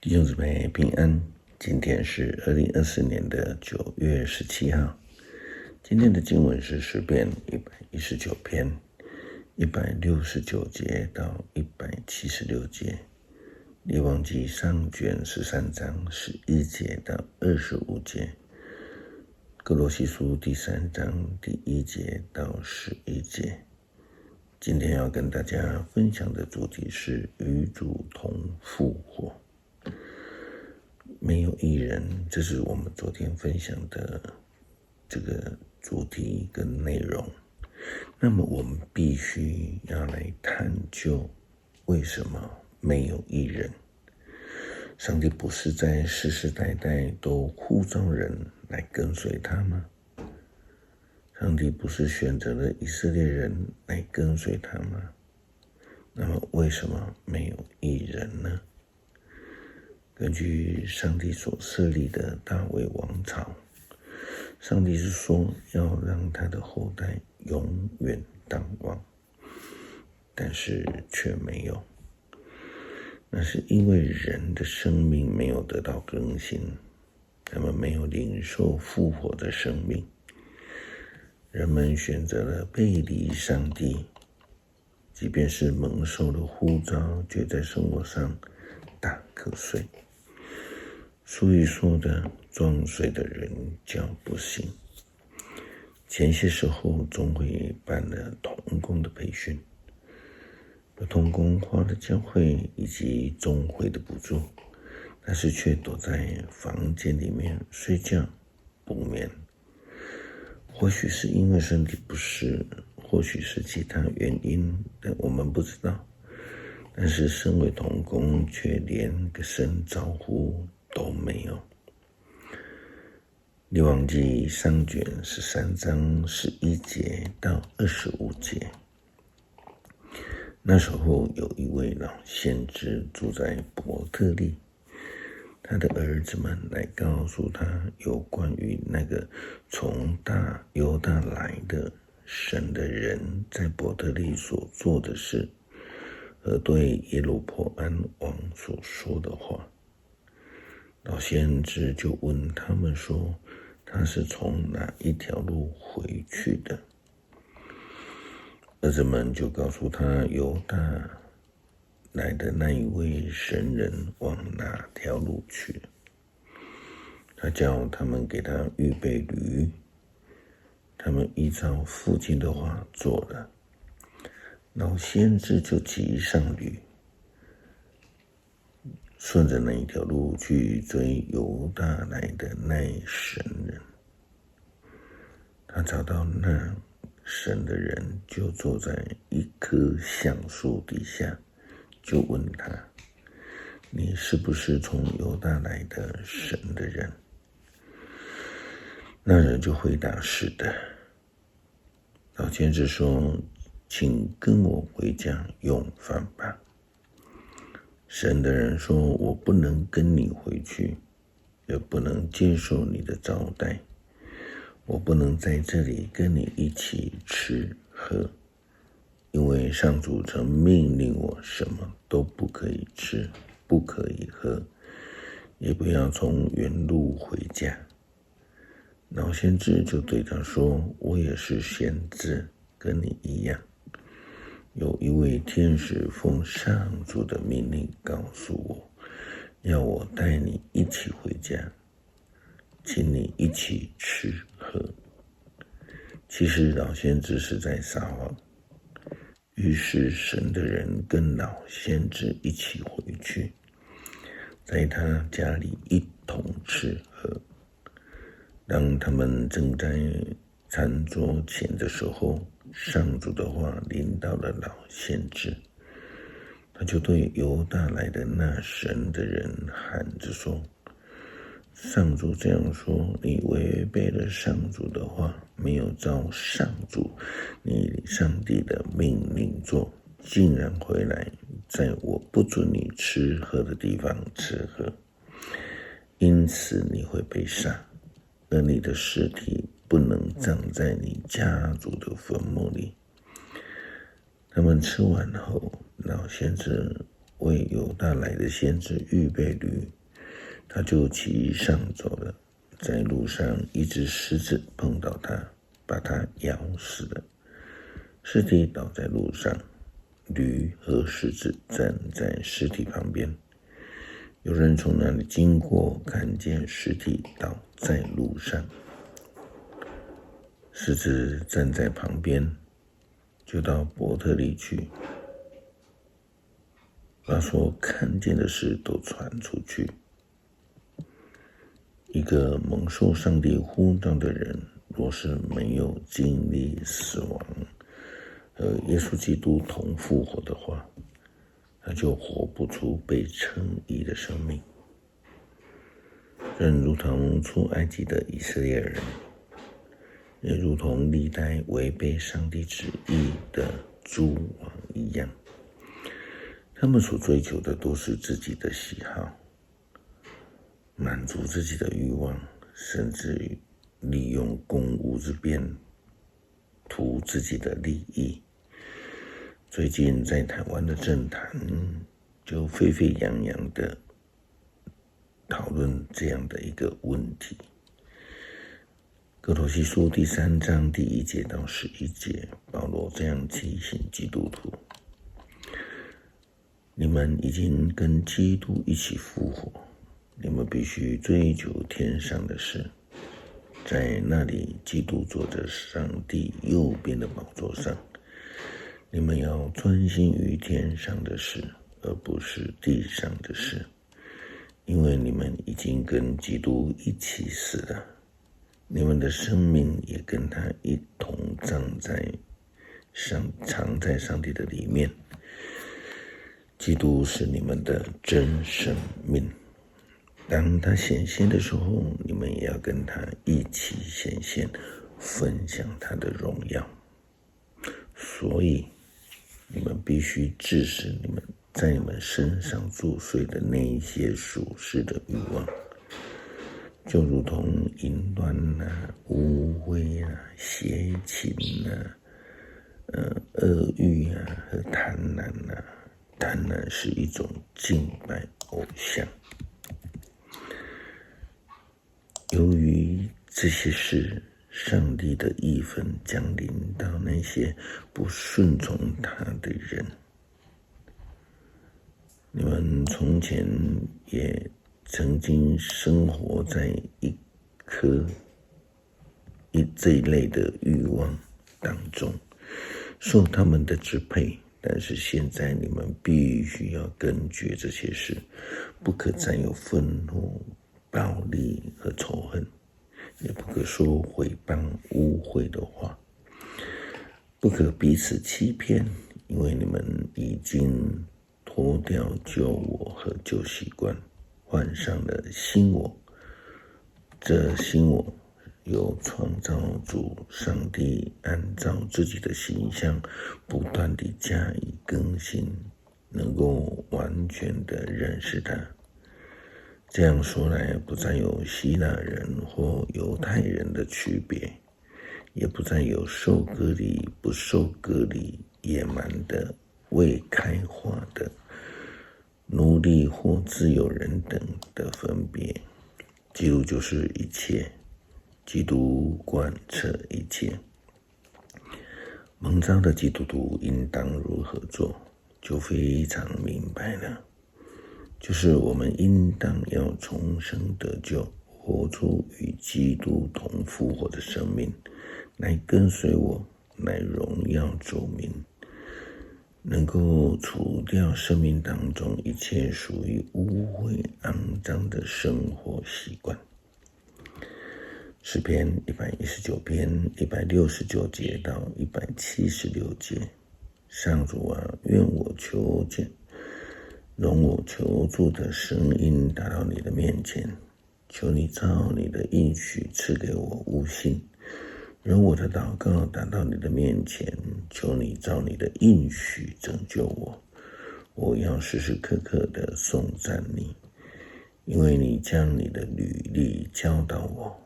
弟兄姊妹平安，今天是2024年的9月17号。今天的经文是诗篇119篇169节到176节，列王纪上卷13章11节到25节，歌罗西书第3章第1节到11节。今天要跟大家分享的主题是与主同复活。没有义人，这是我们昨天分享的这个主题跟内容。那么我们必须要来探究，为什么没有义人？上帝不是在世世代代都呼召人来跟随他吗？上帝不是选择了以色列人来跟随他吗？那么为什么没有义人呢？根据上帝所设立的大卫王朝，上帝是说要让他的后代永远当王，但是却没有。那是因为人的生命没有得到更新，他们没有领受复活的生命，人们选择了背离上帝，即便是蒙受了呼召，却在生活上打瞌睡。俗语说的撞水的人叫不醒。前些时候总会办了同工的培训，有同工花了教会以及总会的补助，但是却躲在房间里面睡觉不眠。或许是因为身体不适，或许是其他原因，但我们不知道。但是身为同工，却连个声招呼都没有。列王纪上卷13章11节到25节，那时候有一位老先知住在伯特利，他的儿子们来告诉他有关于那个从犹大来的神的人在伯特利所做的事，和对耶路伯安王所说的话。老先知就问他们说，他是从哪一条路回去的？儿子们就告诉他，犹大来的那一位神人往哪条路去。他叫他们给他预备驴，他们依照父亲的话做了。老先知就骑上驴，顺着那一条路去追犹大来的那神人。他找到那神的人，就坐在一棵橡树底下，就问他，你是不是从犹大来的神的人？那人就回答，是的。老先知说，请跟我回家用饭吧。神的人说，我不能跟你回去，也不能接受你的招待，我不能在这里跟你一起吃喝，因为上主曾命令我什么都不可以吃，不可以喝，也不要从原路回家。老先知就对他说，我也是先知，跟你一样。有一位天使奉上主的命令告诉我，要我带你一起回家，请你一起吃喝。其实老先知是在撒谎，于是神的人跟老先知一起回去，在他家里一同吃喝。当他们正在餐桌前的时候，上主的话临到了老先知，他就对犹大来的那神的人喊着说，上主这样说，你违背了上主的话，没有照上主你上帝的命令做，竟然回来在我不准你吃喝的地方吃喝，因此你会被杀，而你的尸体不能葬在你家族的坟墓里。他们吃完后，老先知为犹大来的先知预备驴，他就骑上走了。在路上，一只狮子碰到他，把他咬死了。尸体倒在路上，驴和狮子站在尸体旁边。有人从那里经过，看见尸体倒在路上。狮子站在旁边，就到伯特利去，把所看见的事都传出去。一个蒙受上帝呼召的人，若是没有经历死亡和耶稣基督同复活的话，他就活不出被称义的生命。正如同出埃及的以色列人，也如同历代违背上帝旨意的诸王一样，他们所追求的都是自己的喜好，满足自己的欲望，甚至于利用公务之便图自己的利益。最近在台湾的政坛就沸沸扬扬的讨论这样的一个问题。哥罗西书第3章第1节到11节，保罗这样提醒基督徒：你们已经跟基督一起复活，你们必须追求天上的事，在那里基督坐着上帝右边的宝座上。你们要专心于天上的事，而不是地上的事，因为你们已经跟基督一起死了，你们的生命也跟他一同藏在上帝的里面。基督是你们的真生命，当他显现的时候，你们也要跟他一起显现，分享他的荣耀。所以你们必须致使你们在你们身上作祟的那一些属世的欲望，就如同淫乱污秽邪情恶欲和贪婪贪婪是一种敬拜偶像。由于这些事，上帝的义愤降临到那些不顺从他的人。你们从前也曾经生活在这一类的欲望当中，受他们的支配。但是现在你们必须要根绝这些事，不可再有愤怒、暴力和仇恨，也不可说毁谤污秽的话，不可彼此欺骗，因为你们已经脱掉旧我和旧习惯，换上了新我。这新我由创造主上帝按照自己的形象不断地加以更新，能够完全地认识他。这样说来，不再有希腊人或犹太人的区别，也不再有受割礼不受割礼、野蛮的未开化的奴隶或自由人等的分别。基督就是一切，基督贯彻一切。蒙召的基督徒应当如何做，就非常明白了，就是我们应当要重生得救，活出与基督同复活的生命，来跟随我，来荣耀主名，能够除掉生命当中一切属于污秽肮脏的生活习惯。诗篇119篇169节到176节，上主啊，愿我求见，容我求助的声音达到你的面前，求你照你的应许赐给我悟性，容我的祷告达到你的面前，求你照你的应许拯救我。我要时时刻刻的颂赞你，因为你将你的律例教导我。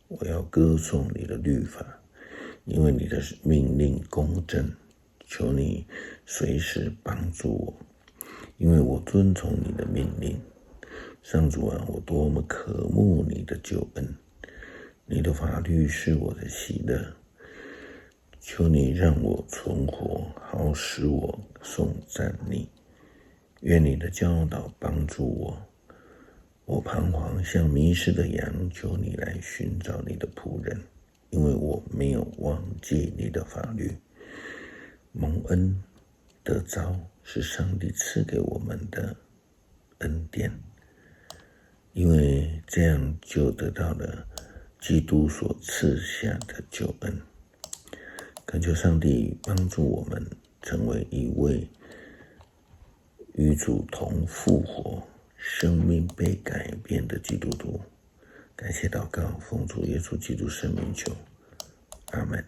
我要歌颂你的律法，因为你的命令公正，求你随时帮助我，因为我遵从你的命令。上主啊，我多么渴慕你的救恩，你的法律是我的喜乐。求你让我存活，好使我颂赞你。愿你的教导帮助我。我彷徨像迷失的羊，求你来寻找你的仆人，因为我没有忘记你的法律。蒙恩得着是上帝赐给我们的恩典，因为这样就得到了基督所赐下的救恩。恳求上帝帮助我们成为一位与主同复活、生命被改变的基督徒。感谢祷告，奉主耶稣基督圣名求，阿们。